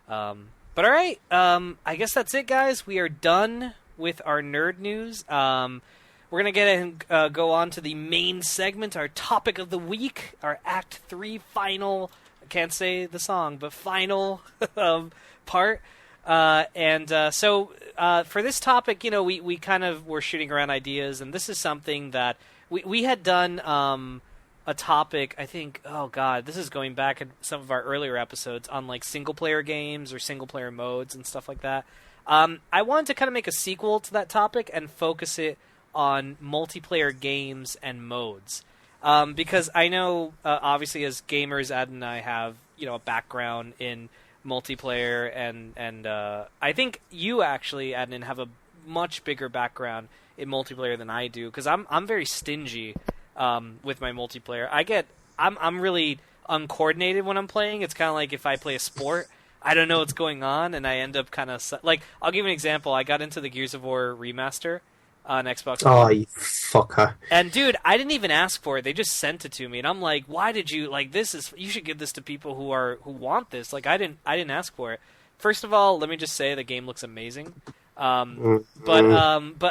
But all right, I guess that's it, guys. We are done with our nerd news. We're gonna get and go on to the main segment, our topic of the week, our Act 3 final. I can't say the song, but final part. So for this topic, we kind of were shooting around ideas, and this is something that we had done a topic, I think, oh god, this is going back in some of our earlier episodes on like single player games or single player modes and stuff like that. I wanted to kind of make a sequel to that topic and focus it on multiplayer games and modes. Because I know, obviously, as gamers, Ed and I have, a background in multiplayer, and I think you actually, Adnan, have a much bigger background in multiplayer than I do, because I'm very stingy with my multiplayer. I'm really uncoordinated when I'm playing. It's kind of like if I play a sport, I don't know what's going on, and I end up kind of like, I'll give you an example. I got into the Gears of War remaster on Xbox Oh, One. you fucker. And dude, I didn't even ask for it. They just sent it to me, and I'm like, "Why did you like this? You should give this to people who want this." Like, I didn't ask for it. First of all, let me just say the game looks amazing. But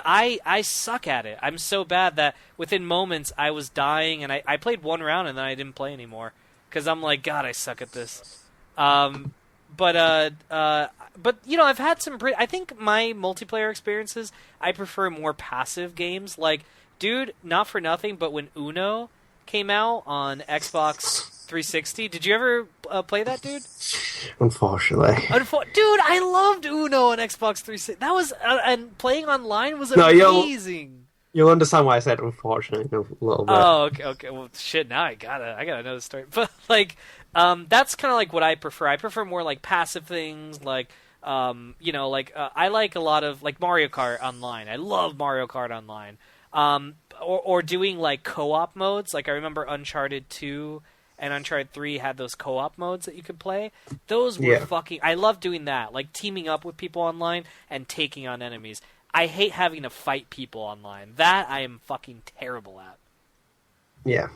I suck at it. I'm so bad that within moments I was dying, and I played one round and then I didn't play anymore because I'm like, God, I suck at this. But I've had some. I think my multiplayer experiences, I prefer more passive games. Like, dude, not for nothing, but when Uno came out on Xbox 360, did you ever play that, dude? Unfortunately. Dude, I loved Uno on Xbox 360. That was and playing online was No, amazing. You'll understand why I said unfortunately a little bit. Oh, okay. Well, shit. Now I gotta know the story. But like, that's kind of like what I prefer. I prefer more like passive things, like I like a lot of like Mario Kart Online. I love Mario Kart Online. Or doing like co-op modes. Like I remember Uncharted 2 and Uncharted 3 had those co-op modes that you could play. Those were fucking... I love doing that, like teaming up with people online and taking on enemies. I hate having to fight people online. That I am fucking terrible at. Yeah.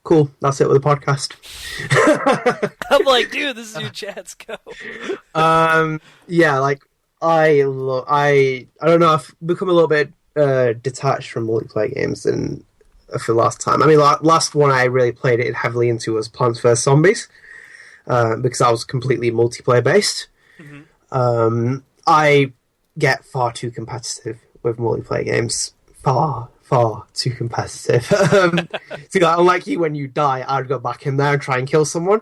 Cool. That's it with the podcast. I'm like, dude, this is your chance. Go. Yeah, like I don't know. I've become a little bit detached from multiplayer games and for the last time. I mean, last one I really played it heavily into was Plants vs Zombies because I was completely multiplayer based. Mm-hmm. I get far too competitive with multiplayer games. Far too competitive. See, like, unlike you, when you die, I'd go back in there and try and kill someone.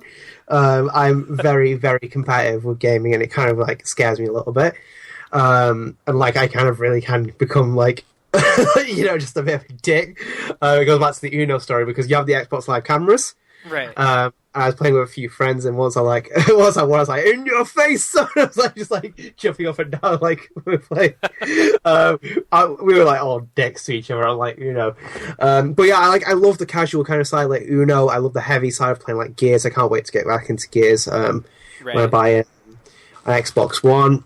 I'm very, very competitive with gaming, and it kind of like scares me a little bit. And like, I kind of really can become like, just a bit of a dick. It goes back to the Uno story because you have the Xbox Live cameras, right? I was playing with a few friends, and once I was like, in your face, son! I was like, just like jumping up and down, like we were playing. We were like all dicks to each other, like But yeah, I love the casual kind of side, like Uno. I love the heavy side of playing like Gears. I can't wait to get back into Gears. When I buy an Xbox One,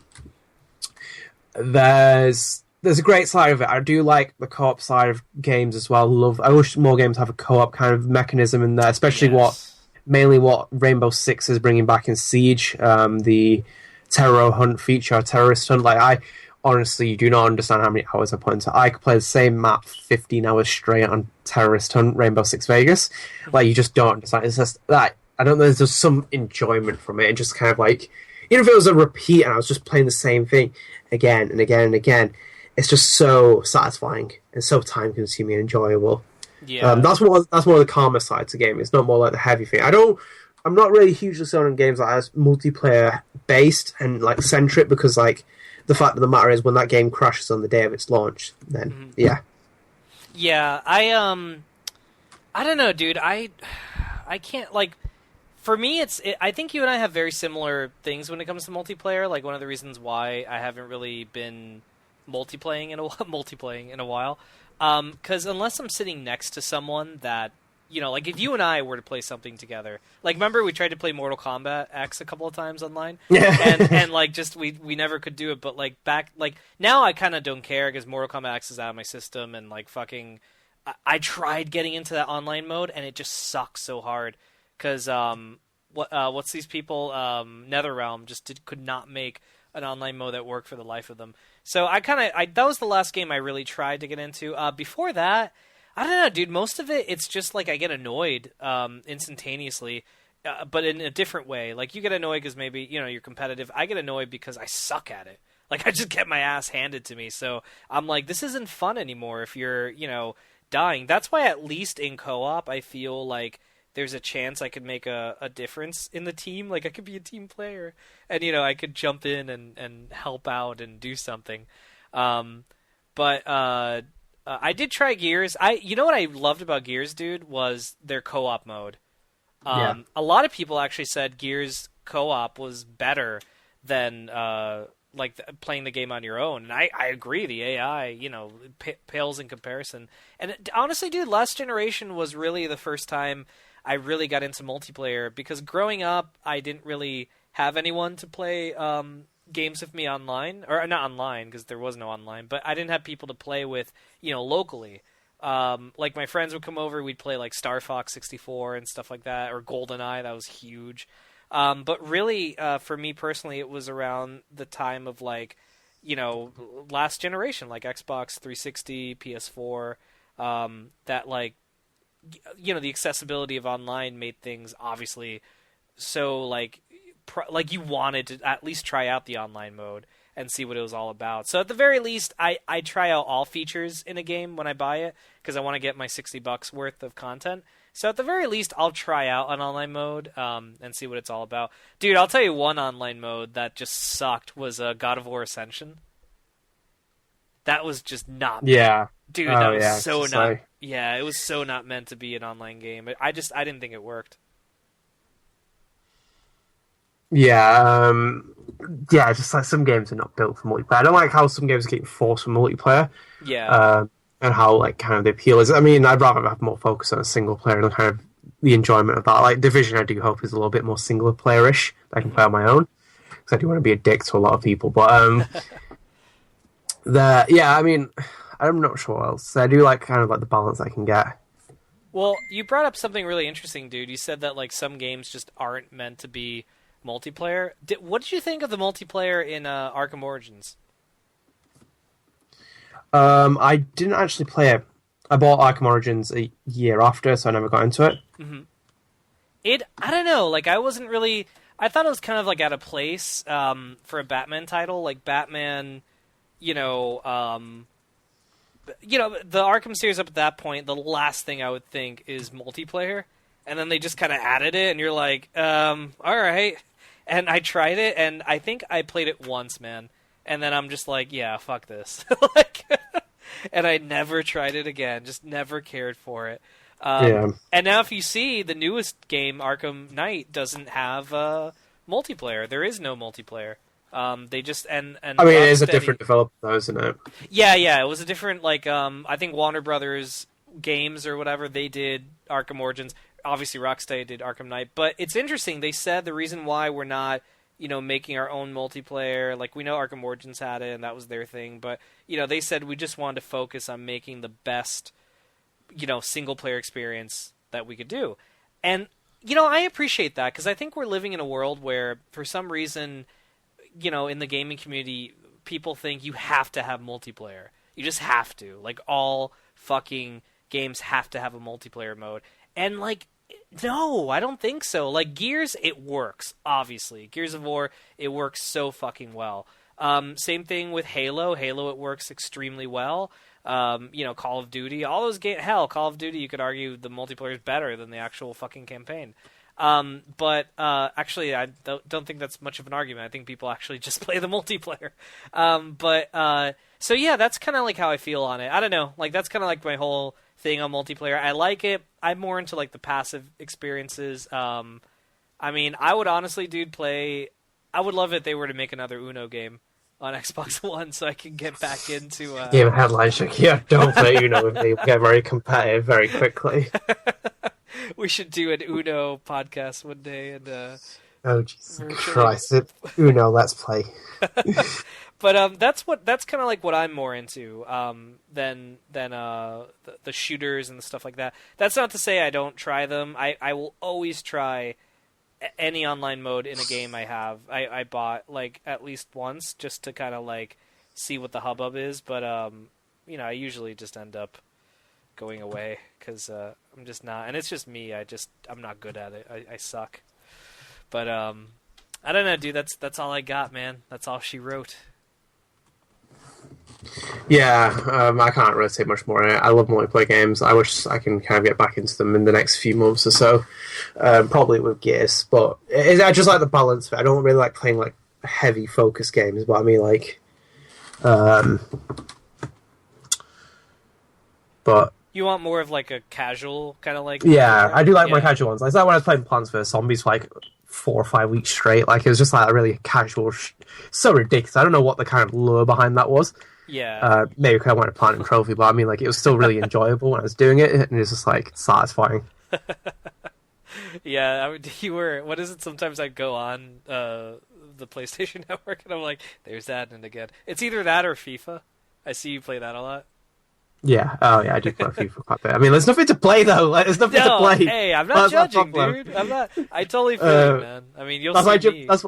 there's a great side of it. I do like the co-op side of games as well. I wish more games have a co-op kind of mechanism in there, especially mainly what Rainbow Six is bringing back in Siege, the terror hunt feature, terrorist hunt. Like, I honestly do not understand how many hours I put into. I could play the same map 15 hours straight on terrorist hunt, Rainbow Six Vegas. Like, you just don't understand. It's just that I don't know. There's just some enjoyment from it, and just kind of like, even if it was a repeat and I was just playing the same thing again and again and again, it's just so satisfying and so time consuming and enjoyable. Yeah, that's more of the calmer side to game. It's not more like the heavy thing. I'm not really hugely sold on games like as multiplayer based and like centric, because like the fact of the matter is when that game crashes on the day of its launch, then yeah. I don't know, dude. I can't, like, for me I think you and I have very similar things when it comes to multiplayer. Like, one of the reasons why I haven't really been multiplaying in a while. Because unless I'm sitting next to someone that, like if you and I were to play something together, like remember we tried to play Mortal Kombat X a couple of times online, and like just we never could do it. But like back, like now I kind of don't care because Mortal Kombat X is out of my system, and like fucking, I tried getting into that online mode and it just sucks so hard because what's these people, NetherRealm could not make an online mode that worked for the life of them. So that was the last game I really tried to get into. Before that, I don't know, dude. Most of it's just like I get annoyed instantaneously, but in a different way. Like you get annoyed because maybe you're competitive. I get annoyed because I suck at it. Like I just get my ass handed to me. So I'm like, this isn't fun anymore. If you're dying, that's why at least in co-op I feel like there's a chance I could make a difference in the team. Like I could be a team player, and I could jump in and help out and do something. But I did try Gears. What I loved about Gears, dude, was their co-op mode. A lot of people actually said Gears co-op was better than playing the game on your own, and I agree. The AI, pales in comparison. And honestly, dude, last generation was really the first time I really got into multiplayer, because growing up, I didn't really have anyone to play games with me online, or not online because there was no online, but I didn't have people to play with, locally. Like my friends would come over, we'd play like Star Fox 64 and stuff like that, or GoldenEye. That was huge. But really, for me personally, it was around the time of last generation, like Xbox 360, PS4, that the accessibility of online made things obviously so you wanted to at least try out the online mode and see what it was all about. So at the very least, I try out all features in a game when I buy it, because I want to get my $60 worth of content. So at the very least, I'll try out an online mode and see what it's all about. Dude, I'll tell you one online mode that just sucked was God of War Ascension. That was just not Yeah. Dude, that was so not... Yeah, it was so not meant to be an online game. I didn't think it worked. Yeah, just like some games are not built for multiplayer. I don't like how some games get forced for multiplayer. Yeah. And how kind of the appeal is. I mean, I'd rather have more focus on a single player and kind of the enjoyment of that. Like Division, I do hope is a little bit more single player-ish that I can play on my own, because I do want to be a dick to a lot of people. But I mean, I'm not sure what else. I do like kind of like the balance I can get. Well, you brought up something really interesting, dude. You said that some games just aren't meant to be multiplayer. What did you think of the multiplayer in Arkham Origins? I didn't actually play it. I bought Arkham Origins a year after, so I never got into it. Mm-hmm. I don't know. I wasn't really... I thought it was kind of out of place for a Batman title. Like Batman, the Arkham series up at that point, the last thing I would think is multiplayer. And then they just kind of added it, and you're like, all right. And I tried it, and I think I played it once, man. And then I'm just like, yeah, fuck this. And I never tried it again. Just never cared for it. And now if you see, the newest game, Arkham Knight, doesn't have multiplayer. There is no multiplayer. They just... and I mean, it is a different developer, though, isn't it? Yeah. It was a different, I think Warner Brothers Games or whatever, they did Arkham Origins. Obviously, Rocksteady did Arkham Knight. But it's interesting. They said the reason why we're not... making our own multiplayer. We know Arkham Origins had it, and that was their thing. But, they said we just wanted to focus on making the best, single-player experience that we could do. And, I appreciate that, because I think we're living in a world where, for some reason, in the gaming community, people think you have to have multiplayer. You just have to. All fucking games have to have a multiplayer mode. And, no, I don't think so. Gears, it works, obviously. Gears of War, it works so fucking well. Same thing with Halo. Halo, it works extremely well. Call of Duty, all those games. Hell, Call of Duty, you could argue the multiplayer is better than the actual fucking campaign. But actually, I don't think that's much of an argument. I think people actually just play the multiplayer. So yeah, that's kind of how I feel on it. I don't know. That's kind of my whole thing on multiplayer. I like it. I'm more into the passive experiences. I mean, I would honestly, dude, play. I would love it if they were to make another Uno game on Xbox One, so I can get back into. Yeah, headline check. Yeah, don't play Uno with me. We get very competitive very quickly. We should do an Uno podcast one day, and oh Jesus Christ! Uno, let's play. But that's kind of what I'm more into than the shooters and the stuff like that. That's not to say I don't try them. I will always try any online mode in a game I bought like at least once just to kind of like see what the hubbub is, but I usually just end up going away because I'm just not, and it's just me. I'm not good at it. I suck. But I don't know, dude. That's all I got, man. That's all she wrote. Yeah, I can't really say much more on it. I love multiplayer games. I wish I can kind of get back into them in the next few months or so. Probably with Gears, but I just like the balance of it. I don't really like playing like heavy focus games, but I mean like, but You want more of like a casual kind of like? yeah, I do like my Yeah. casual ones. Like that when I was playing Plants vs Zombies for like 4 or 5 weeks straight. Like it was just like a really casual, so ridiculous. I don't know what the kind of lure behind that was. Yeah. Maybe because I wanted a platinum trophy, but I mean, like, it was still really enjoyable when I was doing it, and it was just, like, satisfying. Yeah, you were. What is it? Sometimes I go on the PlayStation Network and I'm like, "There's that," and again, it's either that or FIFA. I see you play that a lot. Yeah, oh yeah, I do play FIFA quite a bit. I mean, there's nothing to play, though. Like, there's nothing to No, play. hey, I'm not That's judging, my problem. dude. I'm not. I totally feel you, man. I mean, you'll That's see why me. that's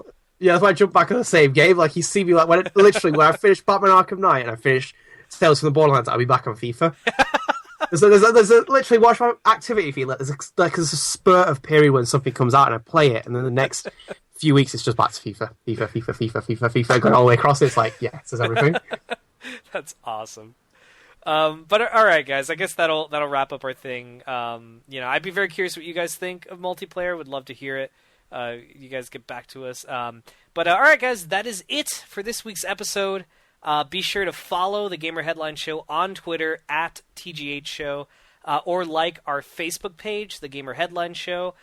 why I jump back on the same game. Like, you see me, like, literally, when I finish Batman Arkham Knight and I finish Tales from the Borderlands, I'll be back on FIFA. There's a literally watch my activity feed. Like, there's a spurt of period when something comes out and I play it, and then the next few weeks it's just back to FIFA, going all the way across. It's like, yeah, this is everything. That's awesome. But all right, guys. I guess that'll wrap up our thing. I'd be very curious what you guys think of multiplayer. Would love to hear it. You guys get back to us. But all right, guys, that is it for this week's episode. Be sure to follow the Gamer Headline Show on Twitter at TGH Show, or like our Facebook page, the Gamer Headline Show,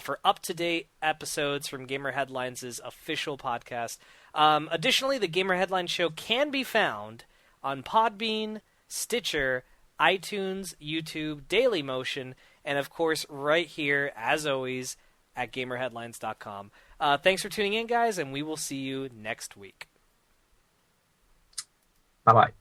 for up-to-date episodes from Gamer Headlines' official podcast. Additionally, the Gamer Headline Show can be found on Podbean, Stitcher, iTunes, YouTube, Dailymotion, and of course right here, as always, at GamerHeadlines.com. Thanks for tuning in, guys, and we will see you next week. Bye bye.